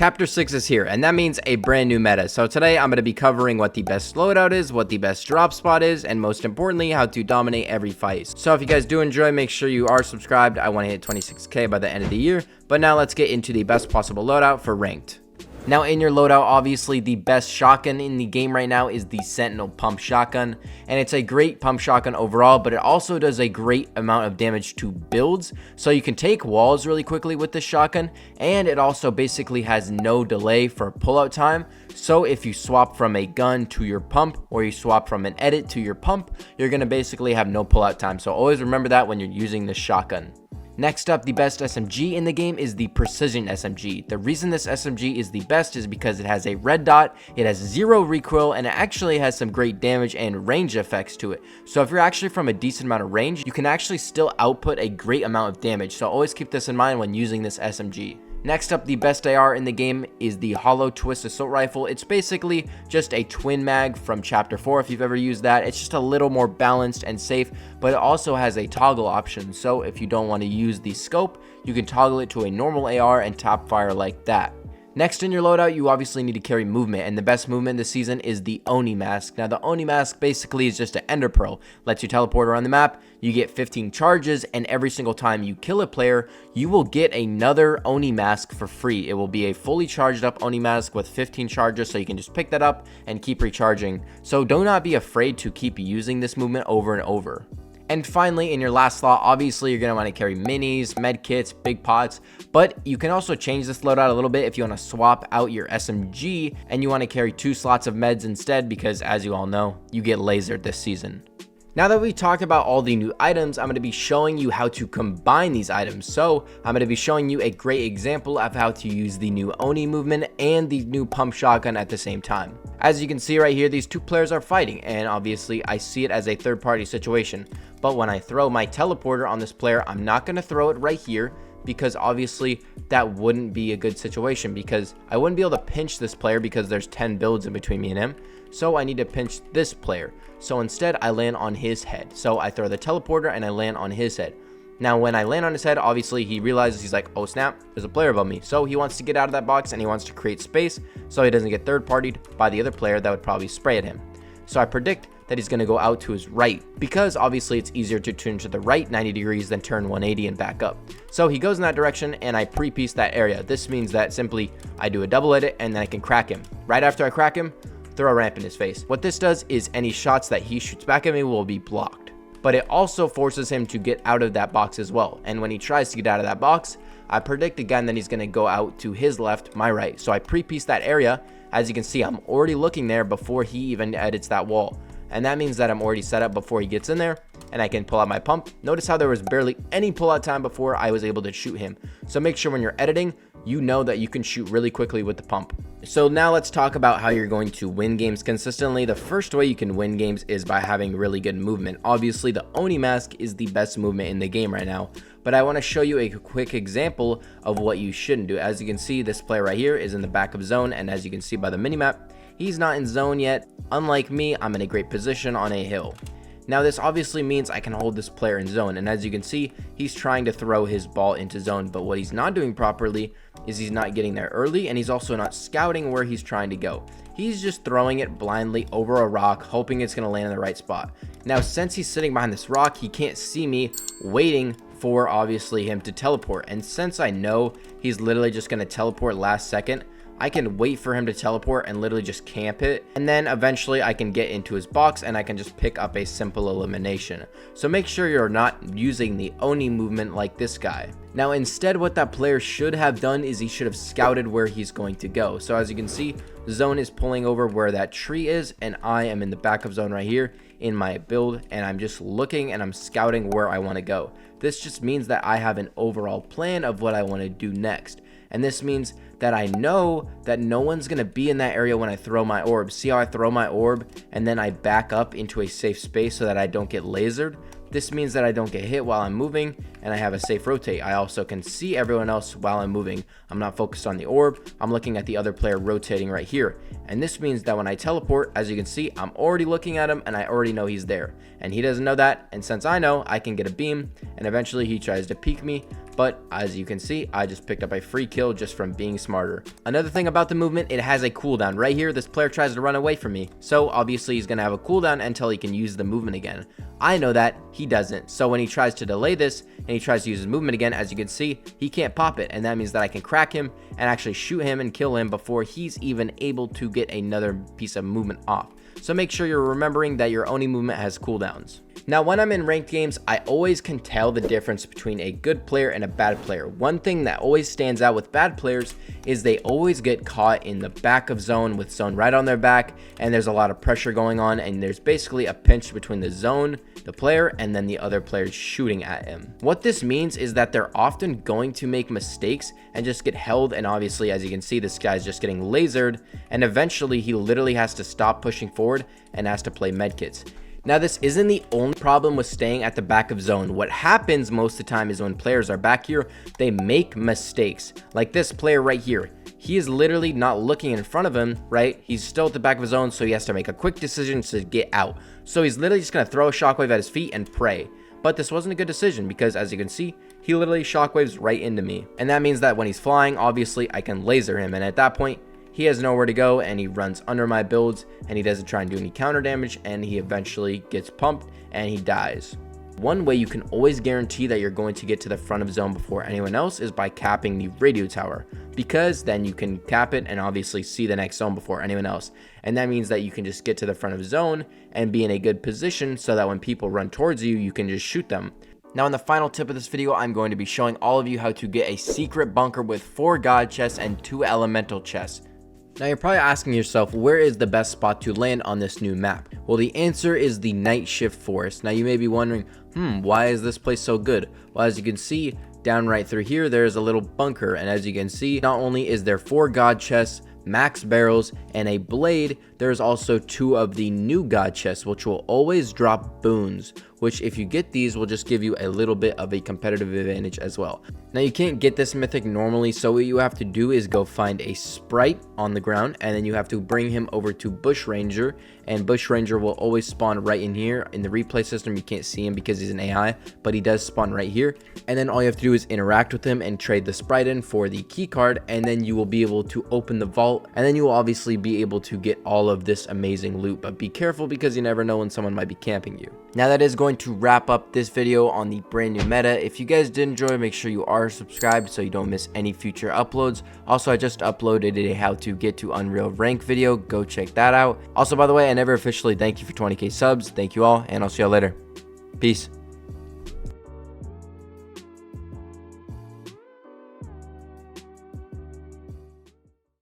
Chapter 6 is here, and that means a brand new meta. So today I'm going to be covering what the best loadout is, what the best drop spot is, and most importantly, how to dominate every fight. So if you guys do enjoy, make sure you are subscribed. I want to hit 26k by the end of the year. But now let's get into the best possible loadout for ranked. Now in your loadout, obviously the best shotgun in the game right now is the Sentinel pump shotgun, and it's a great pump shotgun overall, but it also does a great amount of damage to builds. So you can take walls really quickly with this shotgun, and it also basically has no delay for pullout time. So if you swap from a gun to your pump, or you swap from an edit to your pump, you're going to basically have no pullout time. So always remember that when you're using this shotgun. Next up, the best SMG in the game is the Precision SMG. The reason this SMG is the best is because it has a red dot, it has zero recoil, and it actually has some great damage and range effects to it. So if you're actually from a decent amount of range, you can actually still output a great amount of damage. So always keep this in mind when using this SMG. Next up, the best AR in the game is the Hollow Twist Assault Rifle. It's basically just a twin mag from Chapter 4 if you've ever used that. It's just a little more balanced and safe, but it also has a toggle option. So if you don't want to use the scope, you can toggle it to a normal AR and top fire like that. Next in your loadout, you obviously need to carry movement, and the best movement this season is the Oni mask. Now the Oni mask basically is just an ender pearl, lets you teleport around the map, you get 15 charges, and every single time you kill a player, you will get another Oni mask for free. It will be a fully charged up Oni mask with 15 charges, so you can just pick that up and keep recharging. So do not be afraid to keep using this movement over and over. And finally, in your last slot, obviously you're going to want to carry minis, med kits, big pots, but you can also change this loadout a little bit if you want to swap out your SMG and you want to carry 2 slots of meds instead, because as you all know, you get lasered this season. Now that we talked about all the new items, I'm going to be showing you how to combine these items. So I'm going to be showing you a great example of how to use the new Oni movement and the new pump shotgun at the same time. As you can see right here, these 2 players are fighting, and obviously I see it as a third-party situation. But when I throw my teleporter on this player, I'm not going to throw it right here, because obviously that wouldn't be a good situation, because I wouldn't be able to pinch this player because there's 10 builds in between me and him. So I need to pinch this player. So instead I land on his head. So I throw the teleporter and I land on his head. Now when I land on his head, obviously he realizes, he's like, oh snap, there's a player above me. So he wants to get out of that box and he wants to create space so he doesn't get third partied by the other player that would probably spray at him. So I predict that he's going to go out to his right, because obviously it's easier to turn to the right 90 degrees than turn 180 and back up. So he goes in that direction and I pre-piece that area. This means that simply I do a double edit and then I can crack him. Right after I crack him, throw a ramp in his face. What this does is any shots that he shoots back at me will be blocked. But it also forces him to get out of that box as well. And when he tries to get out of that box, I predict again that he's going to go out to his left, my right. So I pre-piece that area. As you can see, I'm already looking there before he even edits that wall. And that means that I'm already set up before he gets in there, and I can pull out my pump. Notice how there was barely any pullout time before I was able to shoot him. So make sure when you're editing, you know that you can shoot really quickly with the pump. So now let's talk about how you're going to win games consistently. The first way you can win games is by having really good movement. Obviously, the Oni mask is the best movement in the game right now, but I want to show you a quick example of what you shouldn't do. As you can see, this player right here is in the back of zone, and as you can see by the minimap, he's not in zone yet. Unlike me, I'm in a great position on a hill. Now this obviously means I can hold this player in zone, and as you can see, he's trying to throw his ball into zone, but what he's not doing properly is he's not getting there early, and he's also not scouting where he's trying to go. He's just throwing it blindly over a rock, hoping it's going to land in the right spot. Now since he's sitting behind this rock, he can't see me waiting for obviously him to teleport, and since I know he's literally just going to teleport last second, I can wait for him to teleport and literally just camp it, and then eventually I can get into his box and I can just pick up a simple elimination. So make sure you're not using the Oni movement like this guy. Now instead, what that player should have done is he should have scouted where he's going to go. So as you can see, zone is pulling over where that tree is, and I am in the back of zone right here in my build, and I'm just looking and I'm scouting where I want to go. This just means that I have an overall plan of what I want to do next. And this means that I know that no one's going to be in that area when I throw my orb. See how I throw my orb and then I back up into a safe space so that I don't get lasered? This means that I don't get hit while I'm moving, and I have a safe rotate. I also can see everyone else while I'm moving. I'm not focused on the orb. I'm looking at the other player rotating right here. And this means that when I teleport, as you can see, I'm already looking at him and I already know he's there. And he doesn't know that, and since I know, I can get a beam, and eventually he tries to peek me, but as you can see, I just picked up a free kill just from being smarter. Another thing about the movement, it has a cooldown. Right here, this player tries to run away from me, so obviously he's gonna have a cooldown until he can use the movement again. I know that, he doesn't, so when he tries to delay this and he tries to use his movement again, as you can see, he can't pop it, and that means that I can crack him and actually shoot him and kill him before he's even able to get another piece of movement off. So make sure you're remembering that your Oni movement has cooldowns. Now, when I'm in ranked games, I always can tell the difference between a good player and a bad player. One thing that always stands out with bad players is they always get caught in the back of zone with zone right on their back, and there's a lot of pressure going on, and there's basically a pinch between the zone, the player, and then the other players shooting at him. What this means is that they're often going to make mistakes and just get held, and obviously, as you can see, this guy's just getting lasered, and eventually he literally has to stop pushing forward and has to play medkits. Now, this isn't the only problem with staying at the back of zone. What happens most of the time is when players are back here, they make mistakes. Like this player right here. He is literally not looking in front of him, right? He's still at the back of his zone, so he has to make a quick decision to get out. So he's literally just going to throw a shockwave at his feet and pray. But this wasn't a good decision because, as you can see, he literally shockwaves right into me. And that means that when he's flying, obviously, I can laser him. And at that point, he has nowhere to go, and he runs under my builds, and he doesn't try and do any counter damage, and he eventually gets pumped and he dies. One way you can always guarantee that you're going to get to the front of zone before anyone else is by capping the radio tower, because then you can cap it and obviously see the next zone before anyone else. And that means that you can just get to the front of zone and be in a good position so that when people run towards you, you can just shoot them. Now, in the final tip of this video, I'm going to be showing all of you how to get a secret bunker with 4 god chests and 2 elemental chests. Now, you're probably asking yourself, where is the best spot to land on this new map? Well, the answer is the Night Shift Forest. Now, you may be wondering, why is this place so good? Well, as you can see, down right through here, there's a little bunker. And as you can see, not only is there 4 god chests, max barrels, and a blade, there's also 2 of the new god chests, which will always drop boons, which if you get these will just give you a little bit of a competitive advantage as well. Now, you can't get this mythic normally, so what you have to do is go find a sprite on the ground, and then you have to bring him over to Bush Ranger, and Bush Ranger will always spawn right in here. In the replay system, you can't see him because he's an AI, but he does spawn right here, and then all you have to do is interact with him and trade the sprite in for the key card, and then you will be able to open the vault, and then you will obviously be able to get all of this amazing loot. But be careful because you never know when someone might be camping you. Now, that is going to wrap up this video on the brand new meta. If you guys did enjoy, make sure you are subscribed so you don't miss any future uploads. Also, I just uploaded a how to get to Unreal rank video. Go check that out. Also, by the way, I never officially thank you for 20k subs. Thank you all, and I'll see y'all later. Peace.